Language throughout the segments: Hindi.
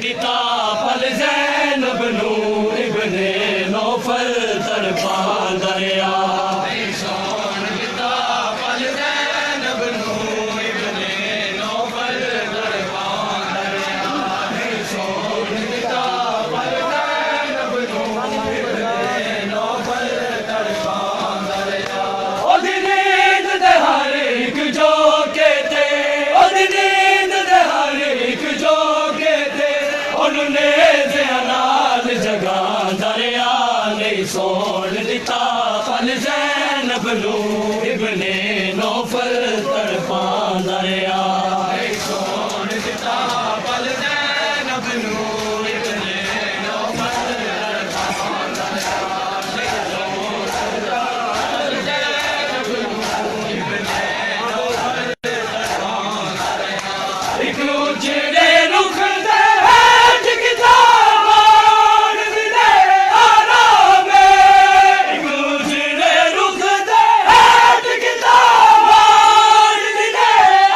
दिता पल ज़ैनब नू इब्ने नौफल तड़पा दरिया। छोड़ दिता पल ज़ैनब नू इब्ने नौफल तड़पा दरिया। छोड़ दिता पल ज़ैनब नू इब्ने नौफल तड़पा दरिया। ओ नींद दे हर एक जो के थे, ओ नींद दे हर एक जो के थे, उन्होंने ज़नाल जगा दरिया। नहीं छोड़ दिता पल ज़ैनब नू इब्ने नौफल तड़पा दरिया। छोड़ दिता पल ज़ैनब नू इब्ने नौफल तड़पा दरिया। एक उजड़े रुख दे हेठ किताब और मिले आराम। एक उजड़े रुख दे हेठ किताब और मिले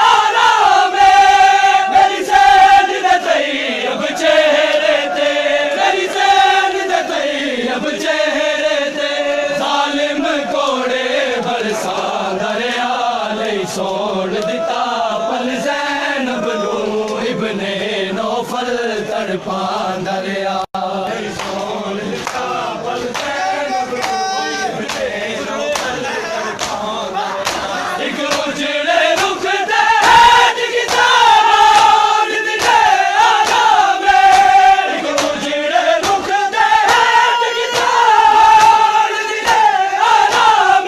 आराम। मेरी सैन दे तैयब चेहरे ते, मेरी सैन दे तैयब चेहरे ते, जालिम कोड़े बरसा दरिया। नहीं छोड़ दिता पल ज़ैनब नू इब्ने नौफल तड़पा दरिया। छोड़ दिता पल ज़ैनब नू इब्ने नौफल तड़पा दरिया। एक उजड़े रुख दे हेठ किताब और मिले आराम। एक उजड़े रुख दे हेठ किताब और मिले आराम।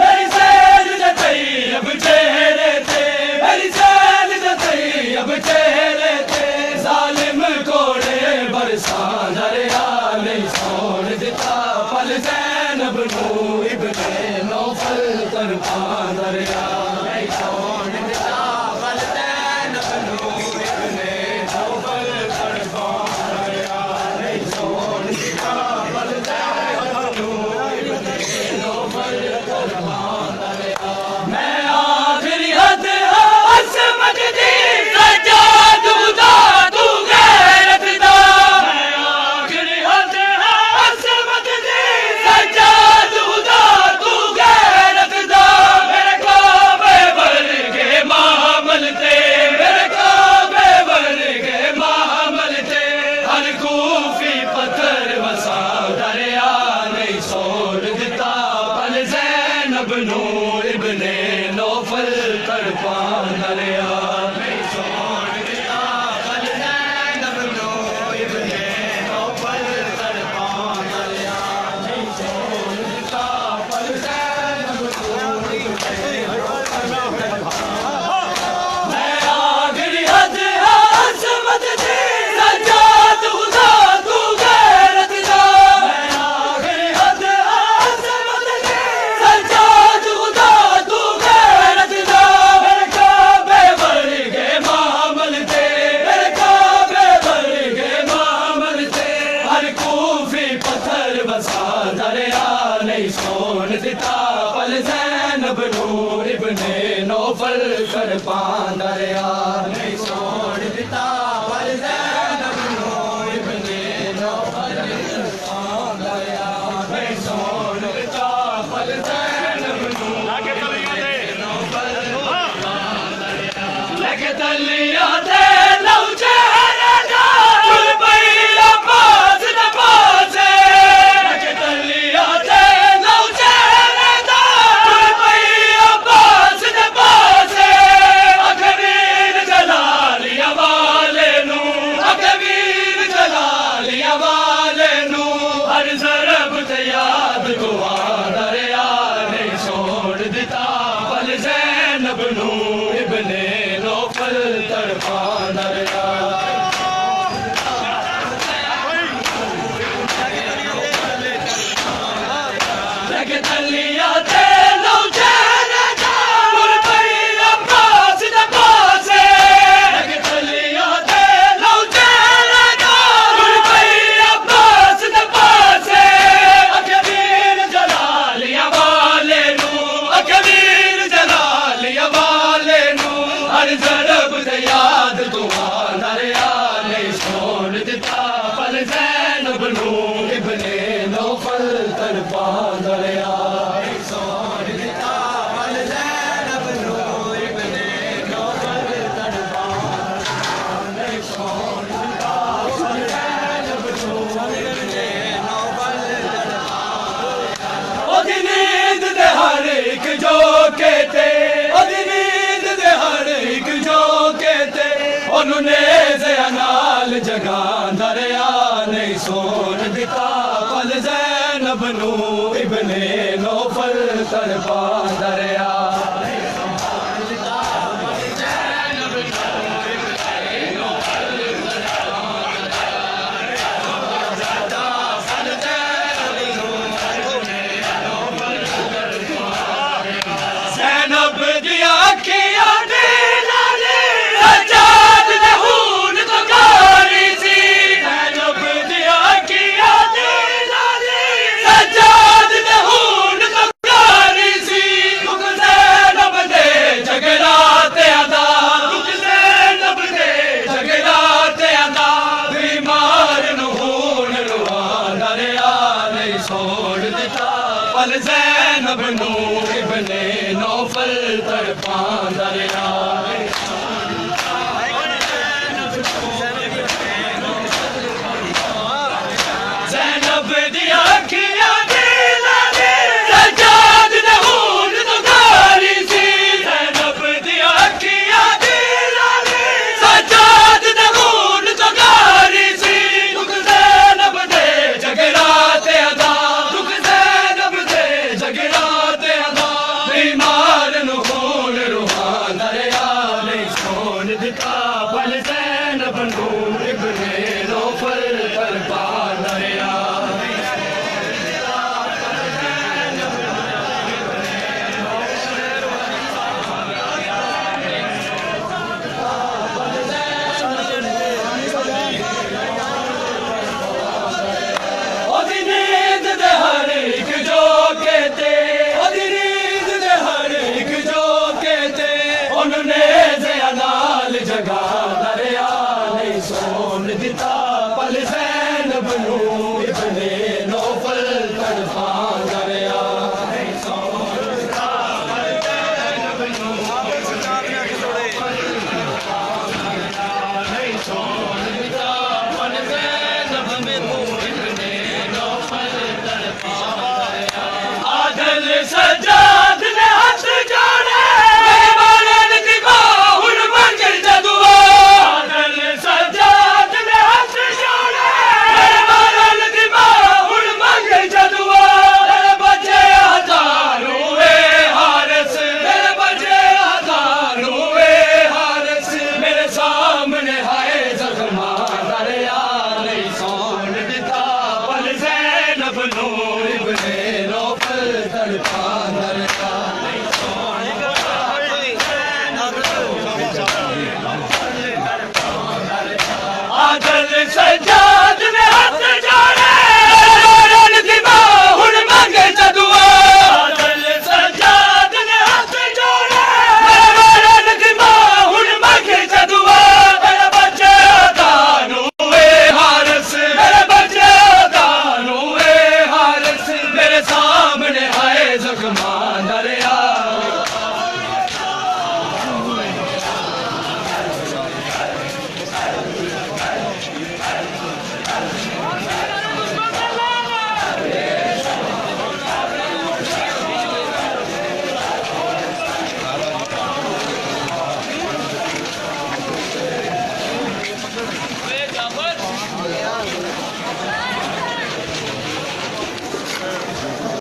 मेरी सैन दे तैयब चेहरे थे, मेरी सैन दे तैयब चेहरे थे, जालिम कोड़े बरसा दरिया। नहीं छोड़ दिता पल ज़ैनब नू इब्ने नौफल तड़पा दरिया। नहीं छोड़ दिता पल ज़ैनब नू इब्ने नौफल तड़पा दरिया। नहीं छोड़ दिता पल ज़ैनब नू इब्ने नौफल तड़पा दरिया। मैं आखिरी हद असमत दी सज्जाद खुदा तू गैरत दा। मैं आखिरी हद असमत दी सज्जाद खुदा तू गैरत दा। मेरे काबे वर्गे मामल ते, मेरे काबे वर्गे मामल ते, हर कूफी पत्थर वसा दरिया। नहीं छोड़ दिता पल ज़ैनब नू इब्ने नौफल तड़पा दरिया। नहीं छोड़ दिता पल ज़ैनब नू इब्ने नौफल तड़पा दरिया। नहीं छोड़ दिता पल ज़ैनब नू इब्ने नौफल तड़पा। मैं आखिरी हद असमत दी सज्जाद खुदा तू गैरत दा। मैं आखिरी हद असमत दी सज्जाद खुदा तू गैरत दा। मेरे काबे वर्गे मामल ते, मेरे काबे वर्गे मामल ते, हर कूफी पत्थर बसा दरिया। नहीं छोड़ दिता पल ज़ैनब नू इब्ने नौफल तड़पा दरिया। नहीं छोड़ दिता पल ज़ैनब नू इब्ने नौफल तड़पा दरिया। नहीं छोड़ दिता पल ज़ैनब नू इब्ने नौफल तड़पा दरिया। लेके तलिया दे लौ चेहरे दा, चुल पई अब्बास दे पासे। लेके तलिया दे लौ चेहरे दा, चुल पई अब्बास दे पासे। अकबीर जलालिया वाले नू, अकबीर जलालिया वाले नू, हर ज़रब ते याद दुआ दरिया। नहीं छोड़ दिता पल ज़ैनब नू इब्ने नौफल तड़पा दरिया। लेके तलिया दे लौ चेहरे दा, चुल पई अब्बास दे पासे। लेके तलिया दे लौ चेहरे दा, चुल पई अब्बास दे पासे। अकबीर जलालिया वाले नू, अकबीर जलालिया वाले नू, हर ज़रब ते याद दुआ उन्होंने ज़नाल जगा दरिया नहीं सोन दिता पल ज़ैनब नू इब्ने नौफल तड़पा दरिया ज़ैनब दिया किया पल ज़ैनब नू इब्ने नौफल तड़पा दरिया ज़ैनब दिया किया सज्जाद ने खून तो कारी सी ज़ैनब दिया किया सज्जाद ने खून तो कारी सी दुख ज़ैनब दे जगराते अदा दुख ज़ैनब दे जगराते अदा बीमार नु खून रुहान दरिया नहीं सोन दिता पल ज़ैनब नू इब्ने नौफल तड़पा दरिया उन्होंने ज़नाल जगा दरिया नहीं सोन दिता पल ज़ैनब नू इब्ने नौफल तड़पा दरिया नहीं सोन दिता पल ज़ैनब नू नहीं सोन दिता पल ज़ैनब नू इब्ने नौफल तड़पा दरिया आदल सज्जाद ने हाथ जोड़े आदल सजा